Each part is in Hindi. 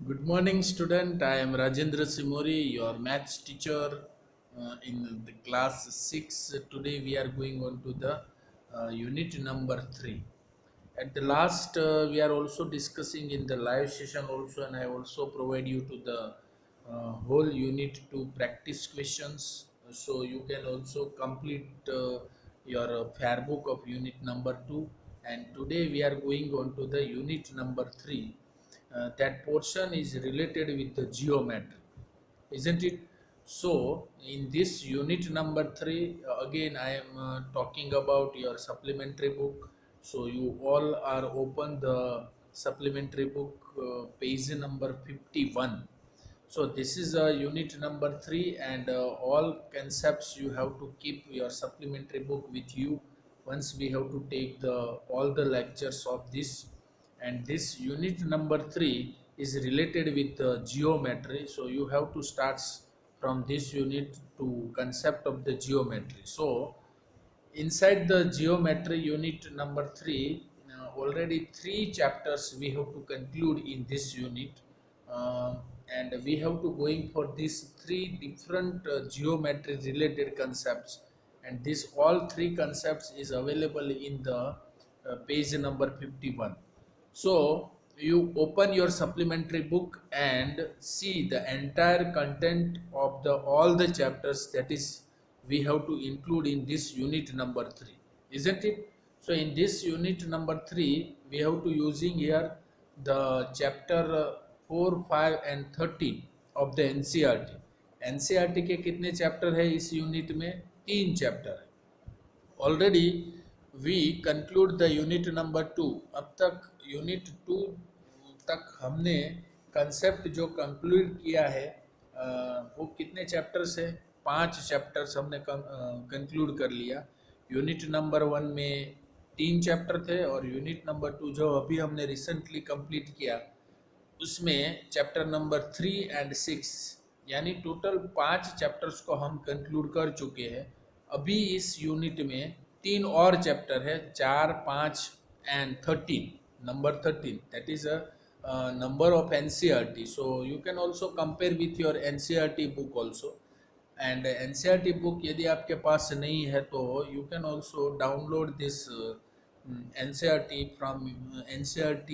Good morning, student. I am Rajendra Simori, your maths teacher in the class 6. Today we are going on to the unit number 3. At the last, we are also discussing in the live session also, and I also provide you to the whole unit to practice questions. So you can also complete your fair book of unit number 2. And today we are going on to the unit number 3. That portion is related with the geometry, isn't it? So in this unit number 3, again I am talking about your supplementary book. So you all are open the supplementary book, page number 51. So this is unit number 3, and all concepts you have to keep your supplementary book with you once we have to take the all the lectures of this. And this unit number 3 is related with geometry, so you have to start from this unit to concept of the geometry. So inside the geometry unit number 3, already 3 chapters we have to conclude in this unit. uh, and we have to going for these 3 different geometry related concepts, and this all 3 concepts is available in the page number 51. So you open your supplementary book and see the entire content of the all the chapters that is we have to include in this unit number 3, isn't it? So in this unit number 3 we have to using here the chapter 4, 5 and 13 of the NCERT. NCERT के कितने चैप्टर है इस यूनिट में? 3 चैप्टर है. Already we conclude the unit number 2. अब तक यूनिट 2 तक हमने कंसेप्ट जो कंक्लूड किया है, वो कितने चैप्टर्स है? 5 चैप्टर्स हमने कंक्लूड कर लिया. यूनिट नंबर 1 में 3 चैप्टर थे, और यूनिट नंबर 2 जो अभी हमने रिसेंटली कंप्लीट किया उसमें चैप्टर नंबर 3 एंड 6, यानी टोटल 5 चैप्टर्स को हम कंक्लूड कर चुके हैं. अभी इस यूनिट में 3 और चैप्टर है, 4, 5 and 13. Number 13, that is a number of NCERT. So you can also compare with your NCERT book also. And NCERT book यदि आपके पास नहीं है तो you can also download this NCERT from NCERT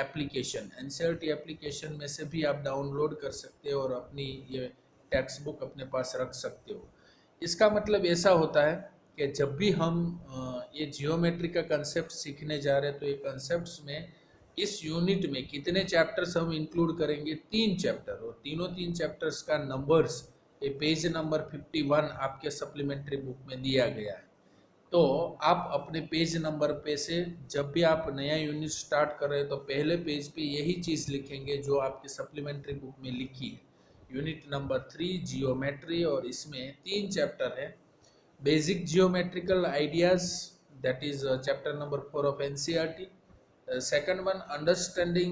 application. NCERT application में से भी आप डाउनलोड कर सकते हो और अपनी ये टेक्स्ट बुक अपने पास रख सकते हो. इसका मतलब ऐसा होता है कि जब भी हम ये जियोमेट्री का कंसेप्ट सीखने जा रहे हैं तो ये कंसेप्ट्स में इस यूनिट में कितने चैप्टर्स हम इंक्लूड करेंगे? 3 चैप्टर, और तीनों 3 चैप्टर्स का नंबर्स ये पेज नंबर 51 आपके सप्लीमेंट्री बुक में दिया गया है. तो आप अपने पेज नंबर पे से जब भी आप नया यूनिट स्टार्ट कर रहे हैं तो पहले पेज पे यही चीज़ लिखेंगे जो आपके सप्लीमेंट्री बुक में लिखी है. यूनिट नंबर 3 जियोमेट्री, और इसमें 3 चैप्टर है. Basic geometrical ideas, that is chapter number 4 of NCERT. Second one, understanding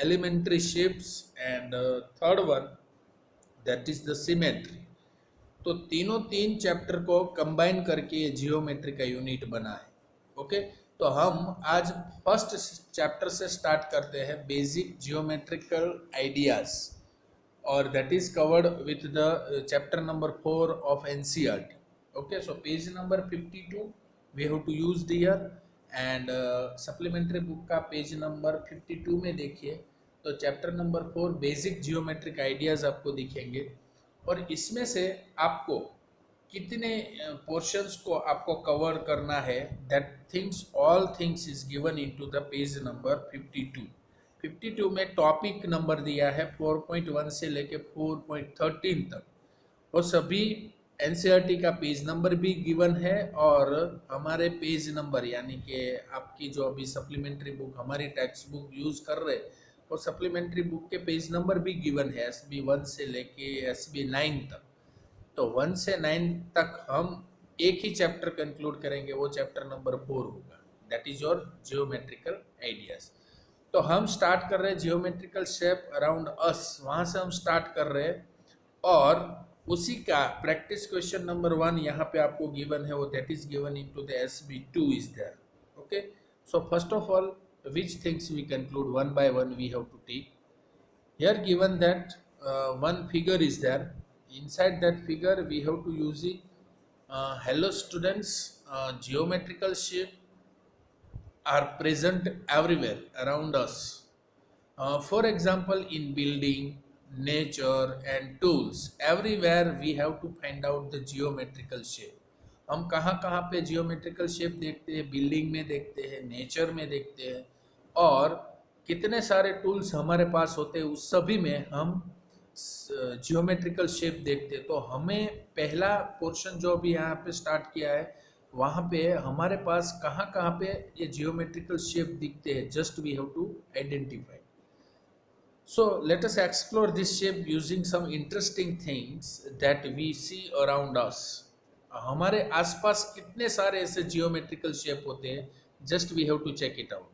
elementary shapes, and third one, that is the symmetry. तो तीनों 3 चैप्टर को कंबाइन करके ये जियोमेट्री का यूनिट बना है. ओके, तो हम आज फर्स्ट चैप्टर से स्टार्ट करते हैं, बेसिक जियोमेट्रिकल आइडियाज, और that is covered with the chapter number 4 of NCERT. Okay, so page number 52 we have to use there. And supplementary book का पेज नंबर 52 में देखिए तो chapter number 4 basic geometric ideas आपको दिखेंगे, और इसमें से आपको कितने पोर्शंस को आपको कवर करना है, that things all things is given into the page number 52. 52 में टॉपिक नंबर दिया है 4.1 से लेके 4.13 तक, और सभी NCERT का पेज नंबर भी गिवन है, और हमारे पेज नंबर यानी कि आपकी जो अभी सप्लीमेंट्री बुक हमारी टेक्स्ट बुक यूज़ कर रहे हैं और सप्लीमेंट्री बुक के पेज नंबर भी गिवन है SB 1 से लेके SB 9 तक. तो 1 से 9 तक हम एक ही चैप्टर कंक्लूड करेंगे, वो चैप्टर नंबर 4 होगा, that is your geometrical ideas. तो हम स्टार्ट कर रहे हैं जियोमेट्रिकल शेप अराउंड अस, वहाँ से हम स्टार्ट कर रहे हैं, और उसी का प्रैक्टिस क्वेश्चन नंबर 1 यहाँ पे आपको गिवन है, वो that is given into the SB 2 is there. Okay, so first of all which things we conclude one by one we have to take. Here given that one figure is there. Inside that figure we have to use it. Hello students, geometrical shape are present everywhere around us. For example, in building, nature and tools, everywhere we have to find out the geometrical shape. हम कहाँ कहाँ पे जियोमेट्रिकल शेप देखते हैं, बिल्डिंग में देखते हैं, नेचर में देखते हैं, और कितने सारे टूल्स हमारे पास होते हैं, उस सभी में हम जियोमेट्रिकल शेप देखते हैं। तो हमें पहला पोर्शन जो अभी यहाँ पे स्टार्ट किया है, वहाँ पे हमारे पास कहाँ कहाँ पे ये जियोमेट्रिकल शेप दिखते हैं, just we have to identify. So let us explore this shape using some interesting things that we see around us. हमारे आसपास कितने सारे ऐसे जियोमेट्रिकल शेप होते हैं, just we have to check it out.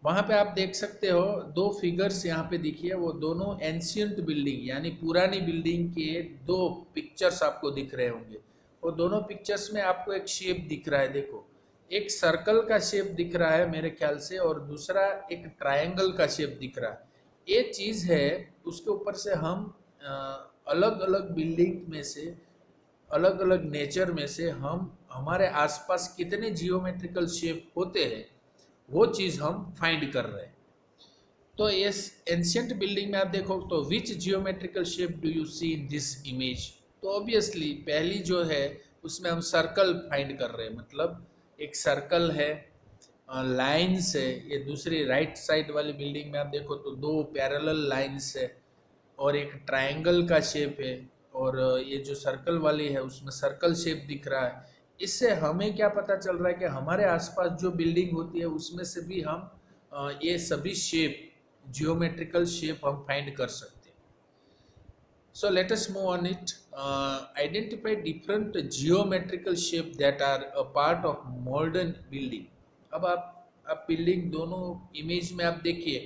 वहाँ पे आप देख सकते हो दो फिगर्स यहाँ पे दिखिए, वो दोनों एंशियंट बिल्डिंग यानी पुरानी बिल्डिंग के दो पिक्चर्स आपको दिख रहे होंगे. वो दोनों पिक्चर्स में आपको एक शेप दिख रहा है. देखो, एक सर्कल का शेप दिख रहा है मेरे ख्याल से, और दूसरा एक ट्रायंगल का शेप दिख रहा है. ये चीज़ है, उसके ऊपर से हम अलग अलग बिल्डिंग में से, अलग अलग नेचर में से हम हमारे आसपास कितने जियोमेट्रिकल शेप होते हैं, वो चीज़ हम फाइंड कर रहे हैं. तो ये एंशियंट बिल्डिंग में आप देखो तो which geometrical shape do you see in this image. तो ऑब्वियसली पहली जो है उसमें हम सर्कल फाइंड कर रहे हैं. मतलब एक सर्कल है, लाइन्स है. ये दूसरी राइट साइड वाली बिल्डिंग में आप देखो तो दो पैरेलल लाइन्स है और एक ट्रायंगल का शेप है, और ये जो सर्कल वाली है उसमें सर्कल शेप दिख रहा है. इससे हमें क्या पता चल रहा है कि हमारे आसपास जो बिल्डिंग होती है उसमें से भी हम ये सभी शेप, जियोमेट्रिकल शेप हम फाइंड कर सकते हैं. So let us move on it. Identify different geometrical shape that are a part of modern building. अब आप बिल्डिंग दोनों इमेज में आप देखिए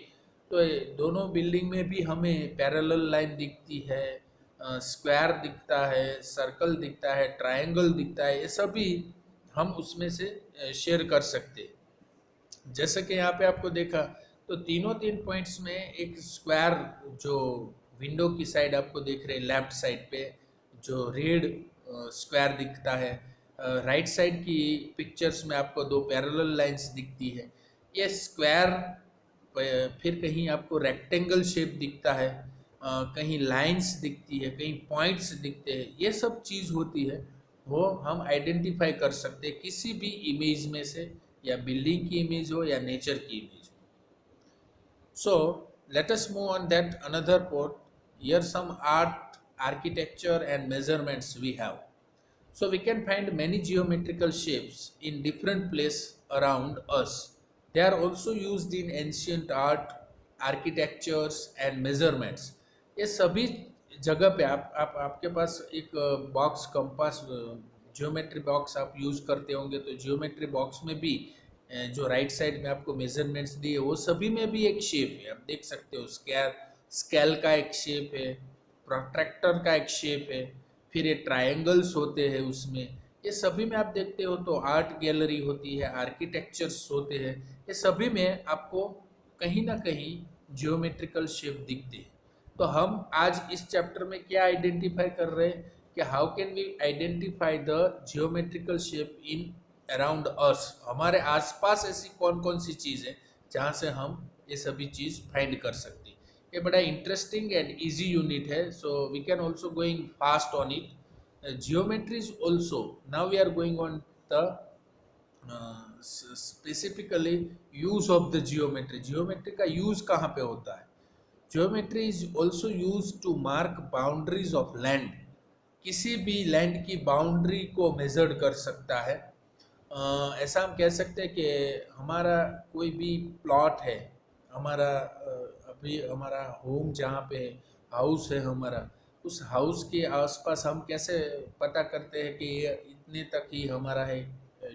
तो दोनों बिल्डिंग में भी हमें पैरेलल लाइन दिखती है, स्क्वायर दिखता है, सर्कल दिखता है, ट्रायंगल दिखता है. ये सभी हम उसमें से शेयर कर सकते हैं. जैसे कि यहाँ पे आपको देखा तो तीनों तीन पॉइंट्स में एक स्क्वायर जो विंडो की साइड आपको देख रहे हैं, लेफ्ट साइड पे जो रेड स्क्वायर दिखता है, राइट साइड की पिक्चर्स में आपको दो पैरेलल लाइंस दिखती है. ये स्क्वायर फिर कहीं आपको रेक्टेंगल शेप दिखता है, कहीं लाइंस दिखती है, कहीं पॉइंट्स दिखते हैं. ये सब चीज़ होती है, वो हम आइडेंटिफाई कर सकते हैं किसी भी इमेज में से, या बिल्डिंग की इमेज हो या नेचर की इमेज हो. So let us move on that another part. Here some art, architecture and measurements we have. So we can find many geometrical shapes in different places around us. They are also used in ancient art, architectures and measurements. ये सभी जगह पे आपके पास एक बॉक्स, कंपास, जियोमेट्री बॉक्स आप यूज़ करते होंगे. तो जियोमेट्री बॉक्स में भी जो राइट साइड में आपको मेजरमेंट्स दिए, वो सभी में भी एक शेप है. आप देख सकते हो स्केल का एक शेप है, प्रोट्रैक्टर का एक शेप है, फिर ये ट्रायंगल्स होते हैं उसमें. ये सभी में आप देखते हो तो आर्ट गैलरी होती है, आर्किटेक्चर्स होते हैं. ये सभी में आपको कहीं ना कहीं जियोमेट्रिकल शेप दिखते हैं. तो हम आज इस चैप्टर में क्या आइडेंटिफाई कर रहे हैं कि how can we identify the geometrical shape in around us. हमारे आसपास ऐसी कौन कौन सी चीज़ है जहाँ से हम ये सभी चीज़ फाइंड कर सकते हैं. ये बड़ा इंटरेस्टिंग एंड इजी यूनिट है, so we can also going fast on it. Geometry is also, now we are going on the specifically use of the geometry. Geometry का यूज कहाँ पे होता है? Geometry is also use to mark boundaries of land. किसी भी लैंड की बाउंड्री को मेजर्ड कर सकता है. ऐसा हम कह सकते हैं कि हमारा कोई भी प्लॉट है, हमारा अभी हमारा होम जहाँ पे हाउस है हमारा, उस हाउस के आसपास हम कैसे पता करते हैं कि ये इतने तक ही हमारा है,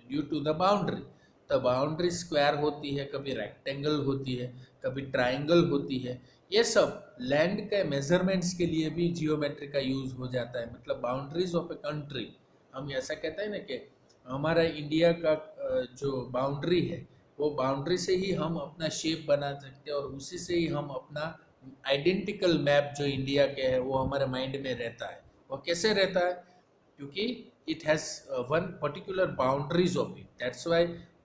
ड्यू टू द बाउंड्री. तो बाउंड्री स्क्वायर होती है, कभी रेक्टेंगल होती है, कभी ट्रायंगल होती है. ये सब लैंड के मेजरमेंट्स के लिए भी जियोमेट्री का यूज़ हो जाता है. मतलब बाउंड्रीज ऑफ ए कंट्री, हम ऐसा कहते हैं ना कि हमारा इंडिया का जो बाउंड्री है, वो बाउंड्री से ही हम अपना शेप बना सकते हैं और उसी से ही हम अपना आइडेंटिकल मैप जो इंडिया के है वो हमारे माइंड में रहता है। वो कैसे रहता है? क्योंकि it has one particular boundaries of it. That's why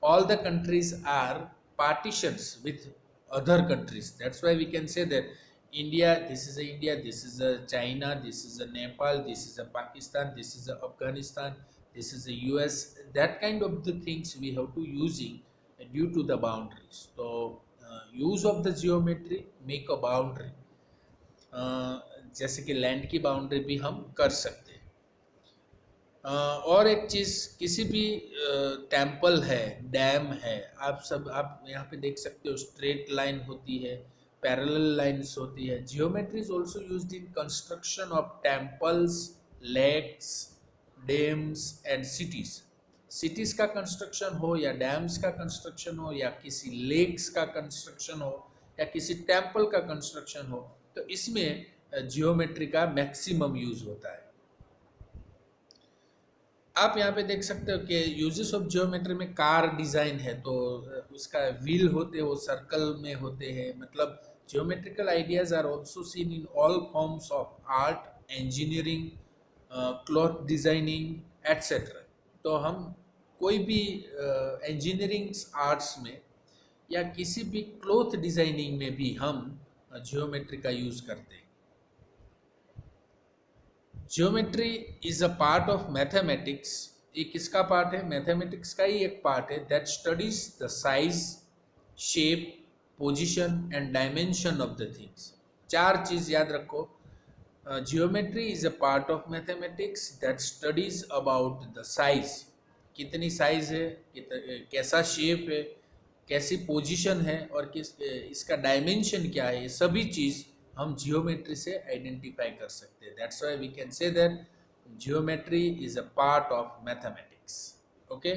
all the countries are partitions with other countries. That's why we can say that India, this is a India, this is a China, this is a Nepal, this is a Pakistan, this is a Afghanistan, this is a US. That kind of the things we have to using due to the boundaries. So use of the geometry make a boundary. जैसे कि लैंड की बाउंड्री भी हम कर सकते हैं। और एक चीज़, किसी भी टेम्पल है, डैम है, आप यहाँ पे देख सकते हो स्ट्रेट लाइन होती है, पैरेलल लाइंस होती है। Geometry is also used in construction of temples, lakes, dams and cities. Cities का कंस्ट्रक्शन हो या डैम्स का कंस्ट्रक्शन हो या किसी लेक्स का कंस्ट्रक्शन हो या किसी टेम्पल का कंस्ट्रक्शन हो, तो इसमें जियोमेट्री का मैक्सिमम यूज़ होता है। आप यहाँ पे देख सकते हो कि यूजेस ऑफ जियोमेट्री में कार डिज़ाइन है, तो उसका व्हील होते हैं वो सर्कल में होते हैं। मतलब geometrical ideas are also seen in all forms of art, engineering, cloth designing etcetera. तो हम कोई भी इंजीनियरिंग आर्ट्स में या किसी भी क्लॉथ डिज़ाइनिंग में भी हम जियोमेट्री का यूज़ करते हैं। Geometry is a part of mathematics. ये किसका पार्ट है? मैथमेटिक्स का ही एक पार्ट है। That studies the size, shape, position and dimension of the things. चार चीज याद रखो। Geometry is a part of mathematics that studies about the size, कितनी साइज है, कैसा शेप है, कैसी पोजीशन है और इसका डायमेंशन क्या है, ये सभी चीज़ हम जियोमेट्री से आइडेंटिफाई कर सकते हैं। That's why we can say that geometry is a part of mathematics. Okay,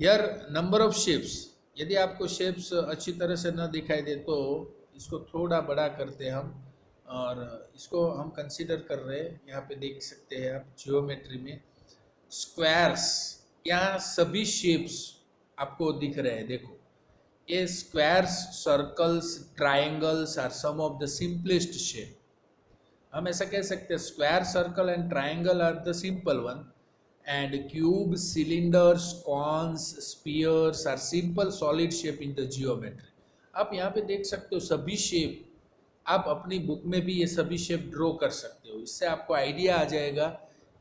here number of shapes. यदि आपको शेप्स अच्छी तरह से न दिखाई दे तो इसको थोड़ा बड़ा करते हैं हम, और इसको हम कंसीडर कर रहे हैं। यहाँ पे देख सकते हैं आप जियोमेट्री में स्क्वायर्स, यहाँ सभी शेप्स आपको दिख रहे हैं। देखो, ये squares, circles, triangles are some of the simplest shape. हम ऐसा कह सकते हैं square, circle and triangle are the simple one, and cube, cylinders, cones, spheres are simple solid shape in the geometry. आप यहाँ पे देख सकते हो सभी शेप, आप अपनी बुक में भी ये सभी शेप ड्रॉ कर सकते हो। इससे आपको आइडिया आ जाएगा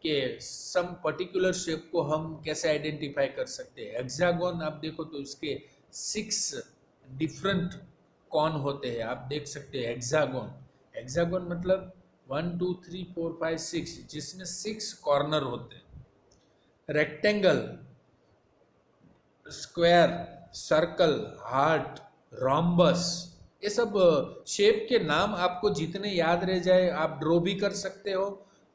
कि सम पर्टिकुलर शेप को हम कैसे आइडेंटिफाई कर सकते हैं। हेक्सागोन आप देखो तो इसके 6 डिफरेंट कॉन होते हैं, आप देख सकते हैं हेक्सागोन। हेक्सागोन मतलब 1 2 3 4 5 6, जिसमें 6 कॉर्नर होते हैं। Rectangle, square, circle, heart, rhombus, ये सब शेप के नाम आपको जितने याद रह जाए आप ड्रॉ भी कर सकते हो,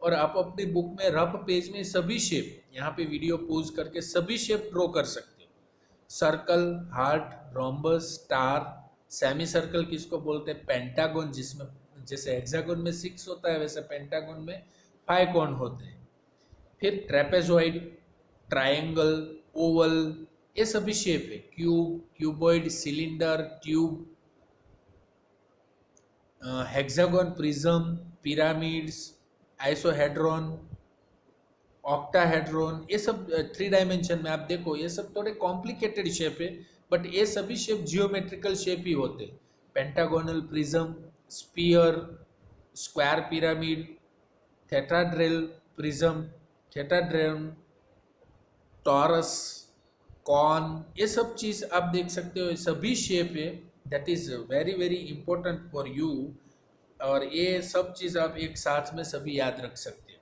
और आप अपनी बुक में रफ पेज में सभी शेप, यहाँ पे वीडियो पोज करके सभी शेप ड्रॉ कर सकते हो। Circle, heart, rhombus, star, semi circle किसको बोलते हैं? पेंटागन, जिसमें जैसे हेक्सागन में 6 होता है वैसे पेंटागन में 5 कॉन होते हैं। फिर ट्रेपेजॉइड, ट्रायंगल, ओवल, ये सभी शेप है। Cube, cuboid, cylinder, tube, hexagon, prism, pyramids, icosahedron, octahedron, ये सब 3 डायमेंशन में आप देखो ये सब थोड़े कॉम्प्लिकेटेड शेप है, बट ये सभी शेप जियोमेट्रिकल शेप ही होते हैं। Pentagonal prism, sphere, square pyramid, tetrahedral prism, tetrahedron, torus, cone, ये सब चीज़ आप देख सकते हो, सभी शेप है। That is very very important for you, और ये सब चीज़ आप एक साथ में सभी याद रख सकते हो।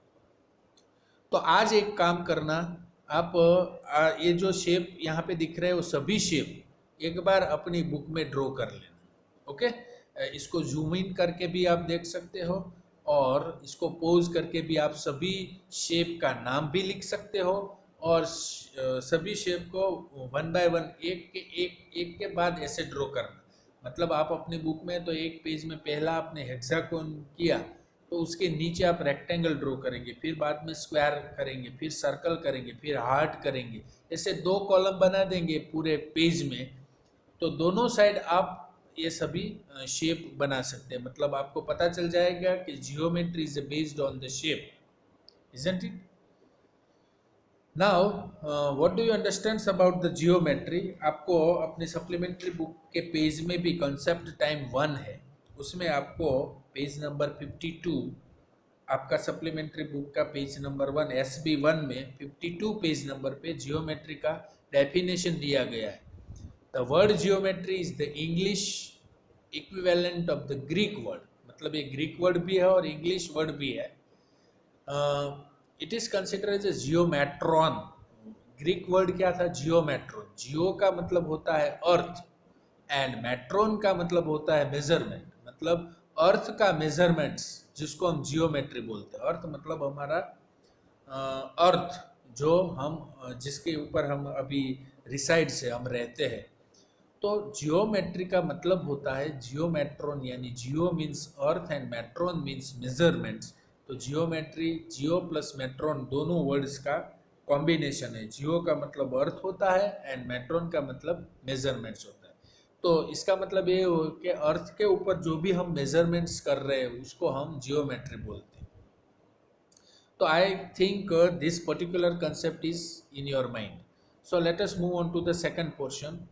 तो आज एक काम करना, आप ये जो शेप यहाँ पे दिख रहे हैं वो सभी शेप एक बार अपनी बुक में ड्रॉ कर लेना। ओके, इसको जूम इन करके भी आप देख सकते हो, और इसको पोज करके भी आप सभी शेप का नाम भी लिख सकते हो, और सभी शेप को 1 बाय 1 एक के बाद ऐसे ड्रॉ करना। मतलब आप अपनी बुक में तो एक पेज में पहला आपने हेक्सागोन किया, तो उसके नीचे आप रेक्टेंगल ड्रॉ करेंगे, फिर बाद में स्क्वायर करेंगे, फिर सर्कल करेंगे, फिर हार्ट करेंगे। ऐसे 2 कॉलम बना देंगे पूरे पेज में, तो दोनों साइड आप ये सभी शेप बना सकते हैं। मतलब आपको पता चल जाएगा कि geometry is based on the shape, isn't it? Now what do you understand about the geometry? आपको अपने सप्लीमेंट्री बुक के पेज में भी कॉन्सेप्ट टाइम 1 है, उसमें आपको पेज नंबर 52, आपका सप्लीमेंट्री बुक का पेज नंबर 1 SB1 में 52 पेज नंबर पे जियोमेट्री का डेफिनेशन दिया गया है। The word geometry is the English equivalent of the Greek word, मतलब ये ग्रीक वर्ड भी है और इंग्लिश वर्ड भी है। It is consider as a geometron. Greek word क्या था? जियोमेट्रॉन। जियो का मतलब होता है अर्थ एंड मेट्रोन का मतलब होता है मेजरमेंट, मतलब अर्थ का मेजरमेंट्स जिसको हम जियोमेट्री बोलते हैं। अर्थ मतलब हमारा अर्थ, जो हम जिसके ऊपर हम अभी रिसाइड से हम रहते हैं। तो जियोमेट्री का मतलब होता है जियोमेट्रॉन, यानी geo means earth and metron means measurements. तो जियोमेट्री, जियो प्लस मेट्रॉन दोनों वर्ड्स का कॉम्बिनेशन है। जियो का मतलब अर्थ होता है एंड मेट्रॉन का मतलब मेजरमेंट्स होता है। तो इसका मतलब ये हो कि अर्थ के ऊपर जो भी हम मेजरमेंट्स कर रहे हैं उसको हम जियोमेट्री बोलते हैं। तो I think this particular concept is in your mind. So let us move on to the second portion.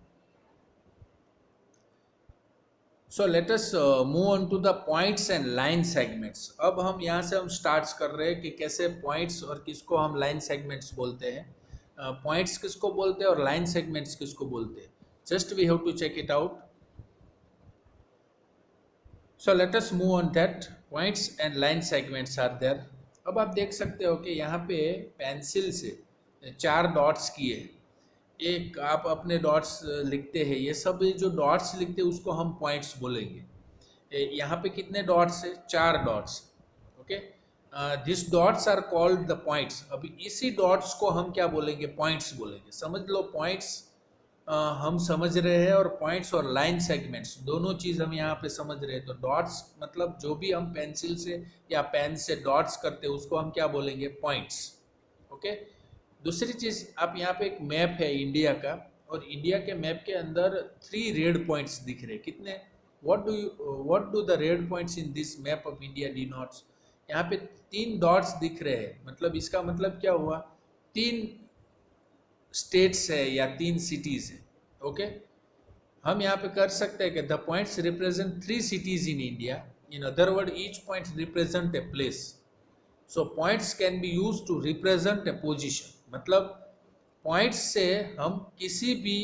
So let us move on to the points and line segments. अब हम यहाँ से हम स्टार्ट कर रहे हैं कि कैसे पॉइंट्स और किसको हम लाइन सेगमेंट्स बोलते हैं, पॉइंट्स किसको बोलते हैं और लाइन सेगमेंट्स किसको बोलते हैं। Just we have to check it out. So let us move on that points and line segments are there. अब आप देख सकते हो कि यहाँ पे पेंसिल से 4 डॉट्स किए, एक आप अपने डॉट्स लिखते हैं, ये सब जो डॉट्स लिखते हैं उसको हम पॉइंट्स बोलेंगे। यहाँ पे कितने डॉट्स है? 4 dots. Okay, this dots are called the points. अभी इसी डॉट्स को हम क्या बोलेंगे? पॉइंट्स बोलेंगे। समझ लो, पॉइंट्स हम समझ रहे हैं और पॉइंट्स और लाइन सेगमेंट्स दोनों चीज़ हम यहाँ पे समझ रहे हैं। तो डॉट्स मतलब जो भी हम पेंसिल से या पेन से डॉट्स करते हैं उसको हम क्या बोलेंगे? पॉइंट्स। ओके, दूसरी चीज़, आप यहाँ पे एक मैप है इंडिया का, और इंडिया के मैप के अंदर 3 रेड पॉइंट्स दिख रहे हैं। कितने? What do the red points in this map of India denotes? यहाँ पे 3 डॉट्स दिख रहे हैं, मतलब इसका मतलब क्या हुआ? 3 स्टेट्स है या 3 सिटीज है। ओके, हम यहाँ पे कर सकते हैं कि the points represent 3 cities in India. In other words, each point represent a place. So points can be used to represent a position. मतलब पॉइंट्स से हम किसी भी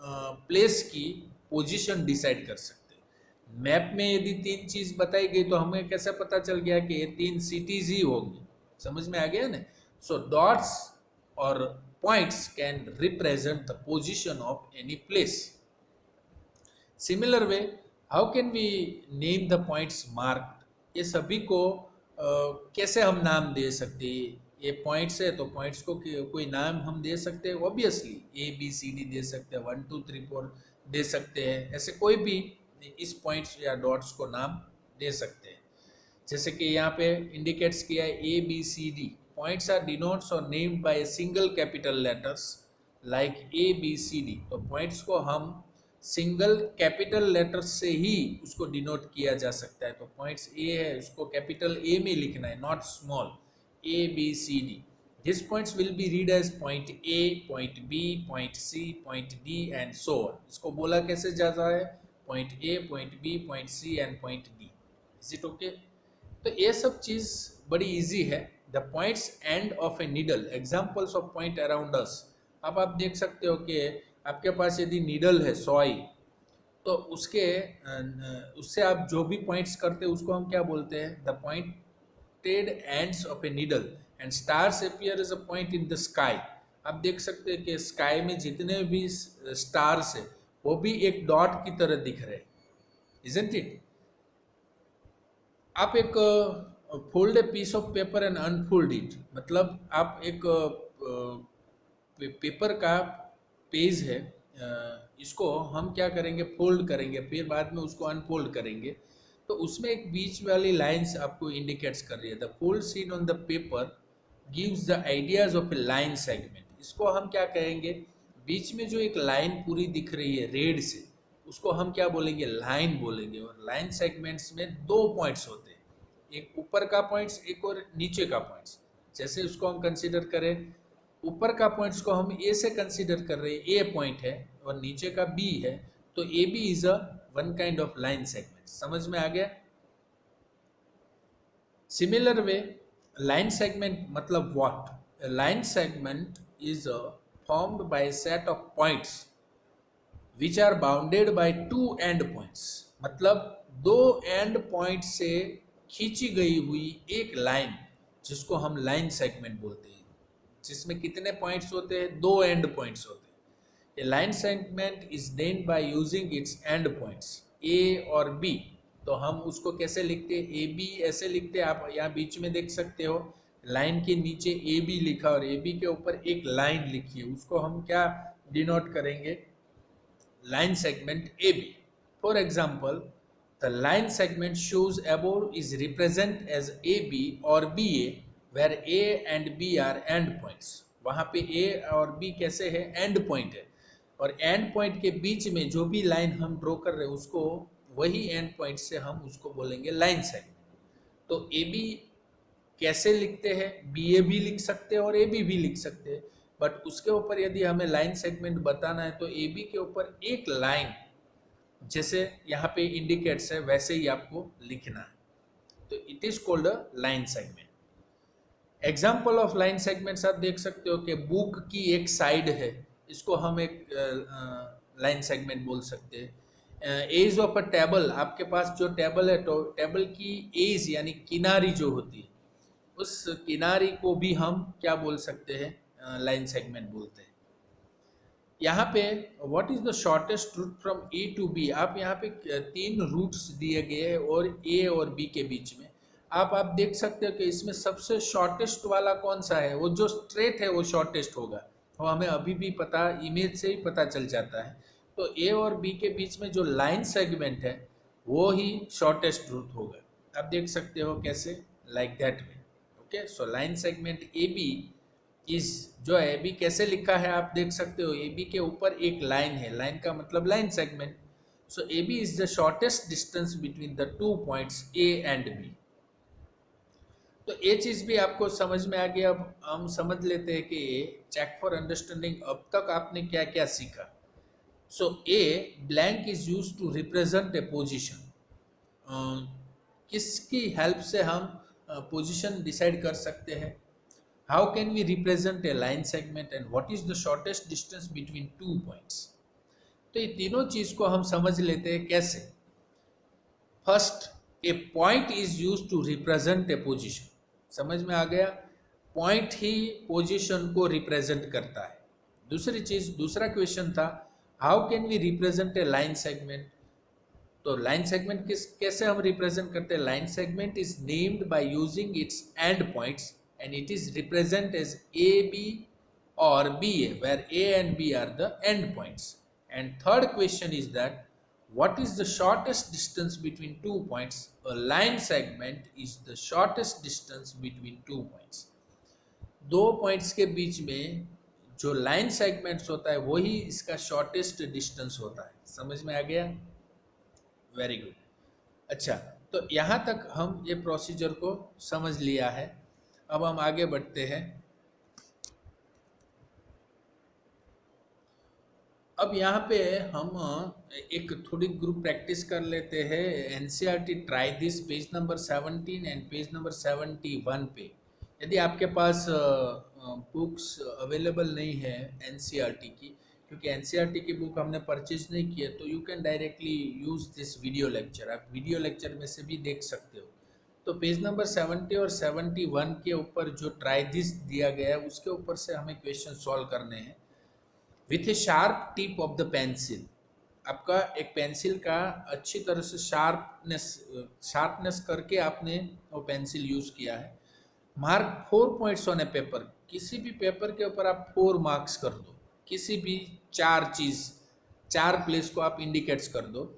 प्लेस की पोजीशन डिसाइड कर सकते हैं। मैप में यदि 3 चीज बताई गई तो हमें कैसे पता चल गया कि ये 3 सिटीज ही होंगी? समझ में आ गया ना? सो डॉट्स और points can represent the position of any place. Similar way, how can we name the points marked? ये सभी को कैसे हम नाम दे सकते हैं? ये पॉइंट्स है तो पॉइंट्स को कोई नाम हम दे सकते हैं। ऑब्वियसली ABCD दे सकते हैं, 1 2 3 4 दे सकते हैं। ऐसे कोई भी इस पॉइंट्स या डॉट्स को नाम दे सकते हैं। जैसे कि यहाँ पे इंडिकेट्स किया है ABCD। पॉइंट्स आर डिनोट्स और named by a single capital letters like ABCD। तो पॉइंट्स को हम सिंगल कैपिटल लेटर से ही उसको डिनोट किया जा सकता है। तो पॉइंट्स A है, उसको कैपिटल A में लिखना है, not small. ABCD। This points will be read as point A, point B, point C, point D and so on. इसको बोला कैसे जाता है? Point A, point B, point C and point D। Is it okay? तो ये सब चीज़ बड़ी इजी है। The points end of a needle, examples of point around us. अब आप देख सकते हो कि आपके पास यदि नीडल है सॉई, तो उससे आप जो भी पॉइंट्स करते हैं उसको हम क्या बोलते हैं? The pointed ends of a needle. And stars appear as a point in the sky. आप देख सकते हैं कि स्काई में जितने भी स्टार्स है वो भी एक डॉट की तरह दिख रहे हैं, इजंट इट? आप एक fold a piece of paper and unfold it, मतलब आप एक पेपर का पेज है, इसको हम क्या करेंगे? फोल्ड करेंगे, फिर बाद में उसको अनफोल्ड करेंगे। तो उसमें एक बीच वाली लाइंस आपको इंडिकेट्स कर रही है। The fold seen on the paper gives the ideas of a line segment. इसको हम क्या कहेंगे? बीच में जो एक लाइन पूरी दिख रही है रेड से, उसको हम क्या बोलेंगे, लाइन बोलेंगे। और लाइन सेगमेंट्स में दो पॉइंट्स होते हैं, एक ऊपर का पॉइंट्स, एक और नीचे का पॉइंट्स। जैसे उसको हम कंसीडर करें, ऊपर का पॉइंट्स को हम ए से कंसीडर कर रहे हैं, ए पॉइंट है, और नीचे का बी है, तो A B is a one kind of line segment. समझ में आ गया? सिमिलर वे, line segment मतलब what? A line segment is formed by a set of points which are bounded by two end points। मतलब दो एंड पॉइंट से खींची गई हुई एक लाइन, जिसको हम लाइन सेगमेंट बोलते हैं, जिसमें कितने पॉइंट्स होते हैं, दो एंड पॉइंट्स होते हैं। A line segment is named by using its end points A और बी। तो हम उसको कैसे लिखते हैं, ए बी ऐसे लिखते हैं, आप यहाँ बीच में देख सकते हो, लाइन के नीचे ए बी लिखा और ए बी के ऊपर एक लाइन लिखी है, उसको हम क्या डिनोट करेंगे, line segment AB। For example, the line segment shows above is represent as AB or BA, where A and B are end points। वहाँ पे A और B कैसे है, end point है, और end point के बीच में जो भी लाइन हम ड्रॉ कर रहे हैं उसको, वही end point से हम उसको बोलेंगे लाइन सेगमेंट। तो AB कैसे लिखते हैं, बी ए भी लिख सकते हैं और ए बी भी लिख सकते हैं, बट उसके ऊपर यदि हमें लाइन सेगमेंट बताना है तो ए बी के ऊपर एक लाइन, जैसे यहाँ पे इंडिकेट्स है वैसे ही आपको लिखना है, तो it is called a line segment. Example of line segments आप देख सकते हो कि बुक की एक साइड है, इसको हम एक लाइन सेगमेंट बोल सकते हैं। एज ऑफ अ टेबल, आपके पास जो टेबल है तो टेबल की एज यानी किनारी जो होती है, उस किनारी को भी हम क्या बोल सकते हैं, लाइन सेगमेंट बोलते हैं। यहाँ पे what is the shortest route from A to B, आप यहाँ पे तीन रूट्स दिए गए हैं और ए और बी के बीच में आप देख सकते हो कि इसमें सबसे शॉर्टेस्ट वाला कौन सा है, वो जो स्ट्रेट है वो शॉर्टेस्ट होगा, वो हमें अभी भी पता, इमेज से ही पता चल जाता है। तो ए और बी के बीच में जो लाइन सेगमेंट है वो ही शॉर्टेस्ट रूट होगा। आप देख सकते हो कैसे, like that way. Okay, so line segment A B इस, जो ए बी कैसे लिखा है आप देख सकते हो, ए बी के ऊपर एक लाइन है, लाइन का मतलब line segment. So A B is the shortest distance between the two points A and B. तो ये चीज भी आपको समझ में आ गया। अब हम समझ लेते हैं कि चेक फॉर अंडरस्टैंडिंग, अब तक आपने क्या क्या सीखा। So a blank is used to represent a position, किसकी हेल्प से हम पोजीशन डिसाइड कर सकते हैं। How can we represent a line segment and what is the shortest distance between two points. तो ये तीनों चीज को हम समझ लेते हैं कैसे। First, a point is used to represent a position, समझ में आ गया, पॉइंट ही पोजीशन को रिप्रेजेंट करता है। दूसरी चीज, दूसरा क्वेश्चन था, how can we represent a line segment. तो लाइन सेगमेंट कैसे हम रिप्रेजेंट करते हैं, line segment is named by using its end points and it is represent as A B और B A, where A and B are the and points. And third question is that what is the shortest distance between 2 points। A line segment is the shortest distance between 2 points। दो पॉइंट्स के बीच में जो लाइन सेगमेंट्स होता है वही इसका शॉर्टेस्ट डिस्टेंस होता है। समझ में आ गया, वेरी गुड। अच्छा, तो यहाँ तक हम ये प्रोसीजर को समझ लिया है। अब हम आगे बढ़ते हैं। अब यहाँ पे हम एक थोड़ी ग्रुप प्रैक्टिस कर लेते हैं। NCERT try this page number 17 and page number 71 पे। यदि आपके पास बुक्स अवेलेबल नहीं है एनसीईआरटी की, क्योंकि एनसीईआरटी की बुक हमने परचेज नहीं की है, तो you can directly use this video lecture, आप वीडियो लेक्चर में से भी देख सकते हो। तो पेज नंबर 70 और 71 के ऊपर जो ट्राई दिस दिया गया है उसके ऊपर से हमें क्वेश्चन सॉल्व करने हैं with A sharp tip of the pencil. आपका एक पेंसिल का अच्छी तरह से शार्पनेस करके आपने वो पेंसिल यूज़ किया है। Mark 4 points on A paper, किसी भी पेपर के ऊपर आप 4 मार्क्स कर दो, किसी भी चार प्लेस को आप इंडिकेट्स कर दो।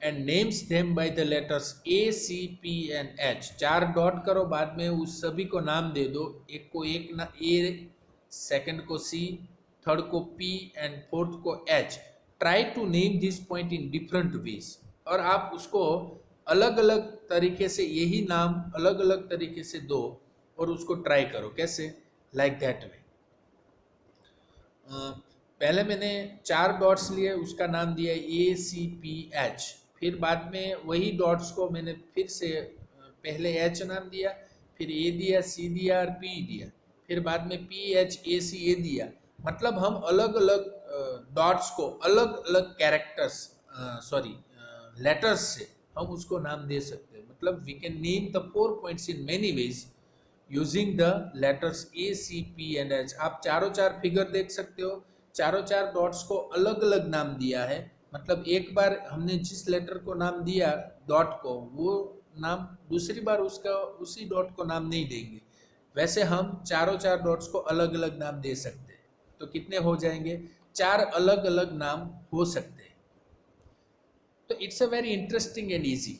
And names them by the letters A C P and H, 4 dot करो, बाद में उस सभी को नाम दे दो, एक को एक ना ए, सेकंड को सी, थर्ड को पी एंड फोर्थ को H. Try to name this point in different ways, और आप उसको अलग अलग तरीके से यही नाम अलग अलग तरीके से दो और उसको ट्राई करो। कैसे? लाइक दैट वे। पहले मैंने 4 डॉट्स लिए, उसका नाम दिया ACPH, फिर बाद में वही डॉट्स को मैंने फिर से पहले H नाम दिया, फिर A दिया, C दिया और P दिया, फिर बाद में PHACA दिया। मतलब हम अलग अलग डॉट्स को अलग अलग कैरेक्टर्स लेटर्स से हम उसको नाम दे सकते हैं। मतलब we can name the 4 points in many ways using the letters ACPH। आप चारों चार फिगर देख सकते हो, चारों चार डॉट्स को अलग अलग नाम दिया है। मतलब एक बार हमने जिस लेटर को नाम दिया डॉट को, वो नाम दूसरी बार उसका उसी डॉट को नाम नहीं देंगे। वैसे हम चारों चार डॉट्स को अलग अलग नाम दे सकते हैं। तो कितने हो जाएंगे? 4 अलग अलग नाम हो सकते हैं। तो it's a very interesting and easy.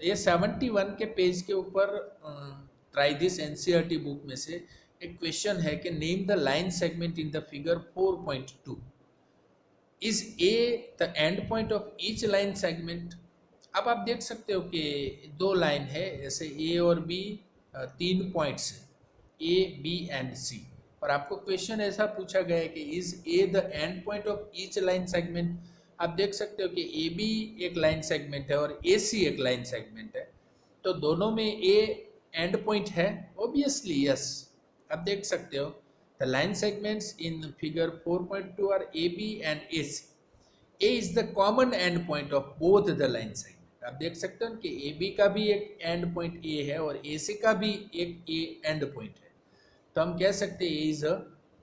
ये 71 के पेज के ऊपर ट्राई दिस एनसीईआरटी बुक में से एक क्वेश्चन है कि name the line segment in the figure 4.2। Is a the end point of each line segment. अब आप देख सकते हो कि 2 लाइन है, जैसे ए और बी 3 पॉइंट्स है, ए बी एंड सी, और आपको क्वेश्चन ऐसा पूछा गया है कि is a the end point of each line segment. आप देख सकते हो कि ए बी एक लाइन सेगमेंट है और ए सी एक लाइन सेगमेंट है, तो दोनों में ए एंड पॉइंट है, ऑब्वियसली यस। आप देख सकते हो the line segments in figure 4.2 are A B and A C. A is the common end point of both the line segment. आप देख सकते हो कि ए बी का भी एक एंड पॉइंट ए है और ए सी का भी एक ए एंड पॉइंट है, तो हम कह सकते हैं A is a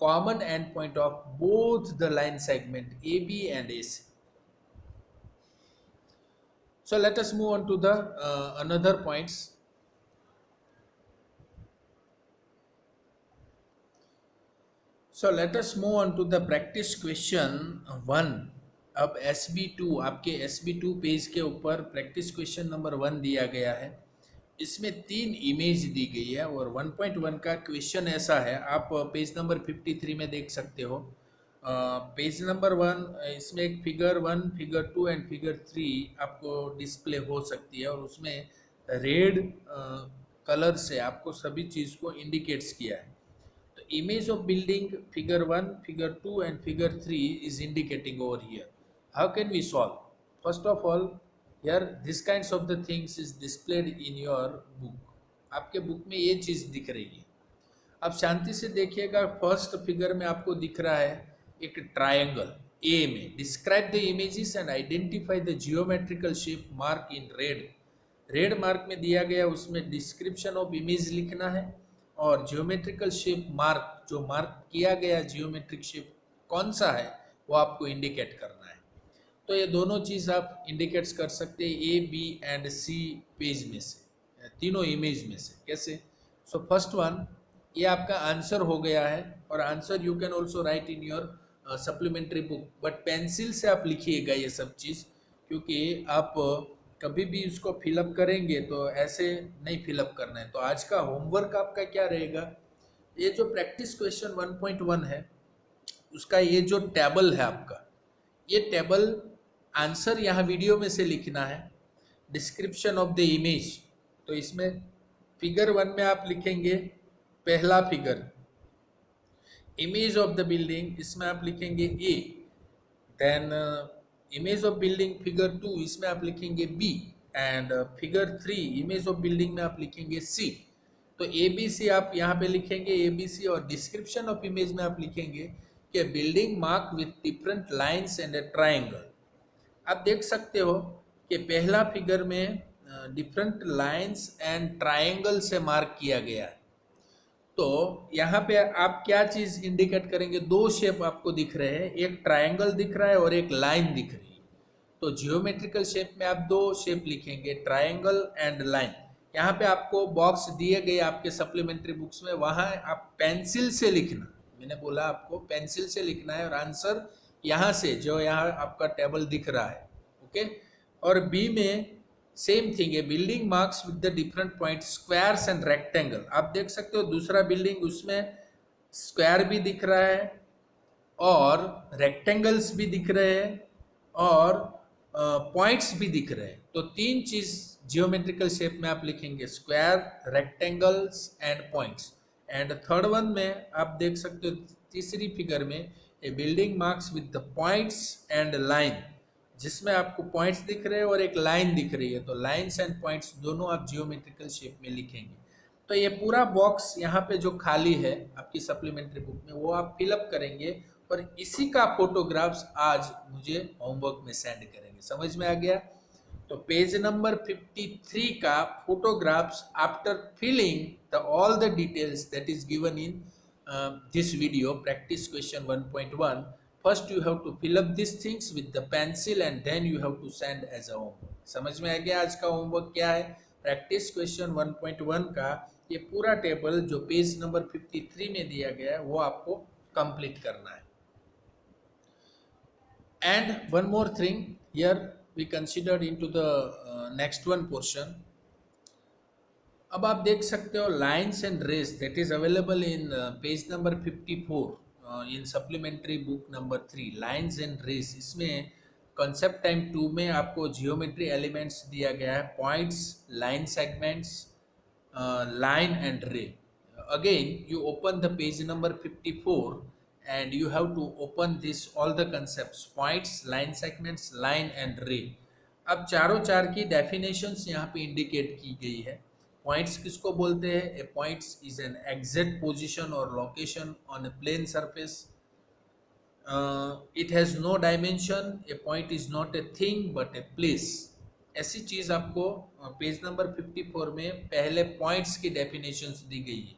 common end point of both the line segment A B and A C. So let us move on to the another points. So let us move on to the practice question 1. अब SB2, आपके SB2 पेज के ऊपर प्रैक्टिस क्वेश्चन नंबर 1 दिया गया है। इसमें 3 इमेज दी गई है और 1.1 का क्वेश्चन ऐसा है, आप पेज नंबर 53 में देख सकते हो। पेज नंबर 1, इसमें एक फिगर 1, फिगर 2 एंड फिगर 3 आपको डिस्प्ले हो सकती है, और उसमें रेड कलर से आपको सभी चीज़ को इंडिकेट्स किया है। तो image of building figure 1, figure 2 and figure 3 is indicating over here. How can we solve? First of all, here this kinds of the things is displayed in your book. आपके बुक में ये चीज़ दिख रही है। अब शांति से देखिएगा, फर्स्ट फिगर में आपको दिख रहा है एक ट्रायंगल ए में। Describe the images and identify the geometrical shape mark in red. Red mark में दिया गया, उसमें डिस्क्रिप्शन ऑफ इमेज लिखना है और जियोमेट्रिकल शेप मार्क, जो मार्क किया गया जियोमेट्रिक शेप कौन सा है वो आपको इंडिकेट करना है। तो ये दोनों चीज़ आप इंडिकेट्स कर सकते हैं A B and C page में से, तीनों इमेज में से। कैसे? सो फर्स्ट वन, ये आपका आंसर हो गया है, और answer you can also right in your supplementary book, but pencil से आप लिखिएगा ये सब चीज़, क्योंकि आप कभी भी उसको फिलअप करेंगे तो ऐसे नहीं फिलअप करना है। तो आज का होमवर्क आपका क्या रहेगा, ये जो प्रैक्टिस क्वेश्चन 1.1 है उसका ये जो टेबल है आपका, ये टेबल आंसर यहाँ वीडियो में से लिखना है। डिस्क्रिप्शन ऑफ द इमेज, तो इसमें फिगर 1 में आप लिखेंगे पहला figure, image of the building, इसमें आप लिखेंगे A. Then image of building figure 2, इसमें आप लिखेंगे B. And figure 3 image of building में आप लिखेंगे सी। तो ए बी सी आप यहाँ पे लिखेंगे ए बी सी, और डिस्क्रिप्शन ऑफ इमेज में आप लिखेंगे कि building mark with different lines and A triangle. आप देख सकते हो कि पहला फिगर में डिफरेंट लाइन्स एंड ट्राइंगल से मार्क किया गया है। तो यहाँ पे आप क्या चीज़ इंडिकेट करेंगे? 2 शेप आपको दिख रहे हैं, एक ट्राइंगल दिख रहा है और एक लाइन दिख रही है। तो जियोमेट्रिकल शेप में आप 2 शेप लिखेंगे, ट्राइंगल एंड लाइन। यहाँ पे आपको बॉक्स दिए गए आपके सप्लीमेंट्री बुक्स में, वहाँ आप पेंसिल से लिखना, मैंने बोला आपको पेंसिल से लिखना है, और आंसर यहाँ से जो यहाँ आपका टेबल दिख रहा है, ओके। और बी में सेम थिंग है, building marks with the different point squares and rectangle. आप देख सकते हो दूसरा बिल्डिंग, उसमें स्क्वायर भी दिख रहा है और रेक्टेंगल्स भी दिख रहे हैं, और पॉइंट्स भी दिख रहे हैं। तो तीन चीज जियोमेट्रिकल शेप में आप लिखेंगे, square, rectangles and points. And third one में आप देख सकते हो, तीसरी फिगर में, a building marks with the points and line, जिसमें आपको पॉइंट्स दिख रहे हैं और एक लाइन दिख रही है। तो लाइन्स एंड पॉइंट्स दोनों आप जियोमेट्रिकल शेप में लिखेंगे। तो ये पूरा बॉक्स यहाँ पे जो खाली है आपकी सप्लीमेंट्री बुक में, वो आप फिलअप करेंगे और इसी का फोटोग्राफ्स आज मुझे होमवर्क में सेंड करेंगे। समझ में आ गया? तो पेज नंबर 53 का photographs after filling the all the details that is given in this video practice question 1.1, first you have to fill up these things with the pencil and then you have to send as a homework। समझ में आ गया आज का होमवर्क क्या है? प्रैक्टिस क्वेश्चन 1.1 का ये पूरा टेबल जो पेज नंबर 53 में दिया गया है वो आपको कंप्लीट करना है। And one more thing, here we considered into the next one portion। अब आप देख सकते हो lines and rays that is available in page number 54 in supplementary book number 3, lines and rays. इसमें कॉन्सेप्ट टाइम 2 में आपको जियोमेट्री एलिमेंट्स दिया गया है, points, line segments, line and ray। Again you open the page number 54 and you have to open this all the concepts, points, line segments, line and ray। अब चारों चार की डेफिनेशंस यहाँ पे इंडिकेट की गई है। पॉइंट्स किसको बोलते हैं? A points is an exact position और location on a plane surface. It has no dimension, a point is not a thing but a place. ऐसी चीज आपको पेज नंबर 54 में पहले पॉइंट्स की डेफिनेशंस दी गई है।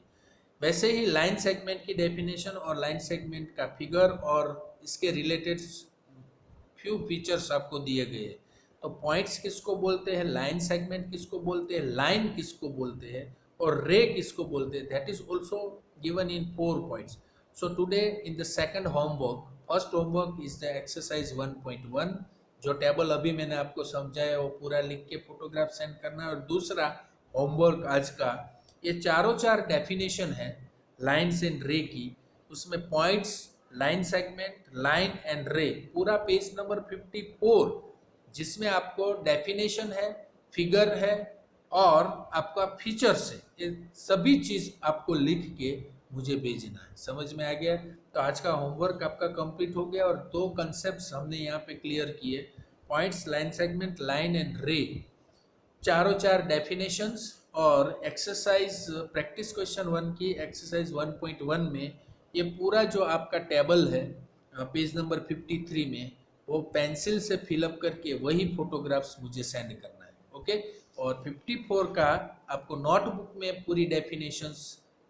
वैसे ही लाइन सेगमेंट की डेफिनेशन और लाइन सेगमेंट का फिगर और इसके रिलेटेड फ्यू फीचर्स आपको दिए गए हैं। तो पॉइंट्स किसको बोलते हैं, लाइन सेगमेंट किसको बोलते हैं, लाइन किसको बोलते हैं और रे किसको बोलते हैं, that is also given in 4 points. So today in the second homework, first homework is the exercise 1.1, जो टेबल अभी मैंने आपको समझाया वो पूरा लिख के फोटोग्राफ सेंड करना है। और दूसरा होमवर्क आज का, ये चारों चार डेफिनेशन है लाइन्स एंड रे की, उसमें points, line segment, line and रे, पूरा पेज नंबर 54 जिसमें आपको डेफिनेशन है, फिगर है और आपका फीचर्स है, ये सभी चीज आपको लिख के मुझे भेजना है। समझ में आ गया? तो आज का होमवर्क आपका कंप्लीट हो गया और 2 कंसेप्ट्स हमने यहाँ पे क्लियर किए, points, line segment, line and रे, चारों चार डेफिनेशंस। और एक्सरसाइज प्रैक्टिस क्वेश्चन 1 की एक्सरसाइज 1.1 में ये पूरा जो आपका टेबल है पेज नंबर 53 में, वो पेंसिल से फिलअप करके वही फोटोग्राफ्स मुझे सेंड करना है। ओके? और 54 का आपको नोटबुक में पूरी डेफिनेशंस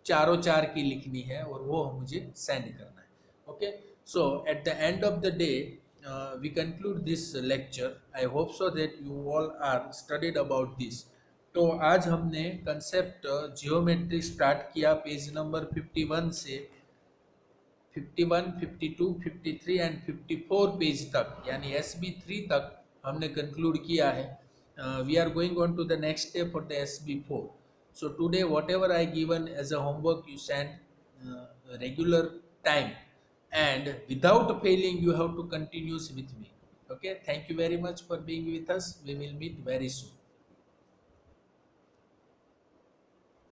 चारों चार की लिखनी है और वो मुझे सेंड करना है। Okay? So at the end of the day we conclude this lecture। I hope so that you all are studied about this। तो आज हमने कंसेप्ट जियोमेट्री स्टार्ट किया पेज नंबर 51 से 51, 52, 53 एंड 54 पेज तक, यानी SB3 तक हमने कंक्लूड किया है। We are going on to the next step for the SB4। So today whatever I given as a homework you send regular time and without failing you have to continue with me। Okay, thank you very much for being with us, we will meet very soon।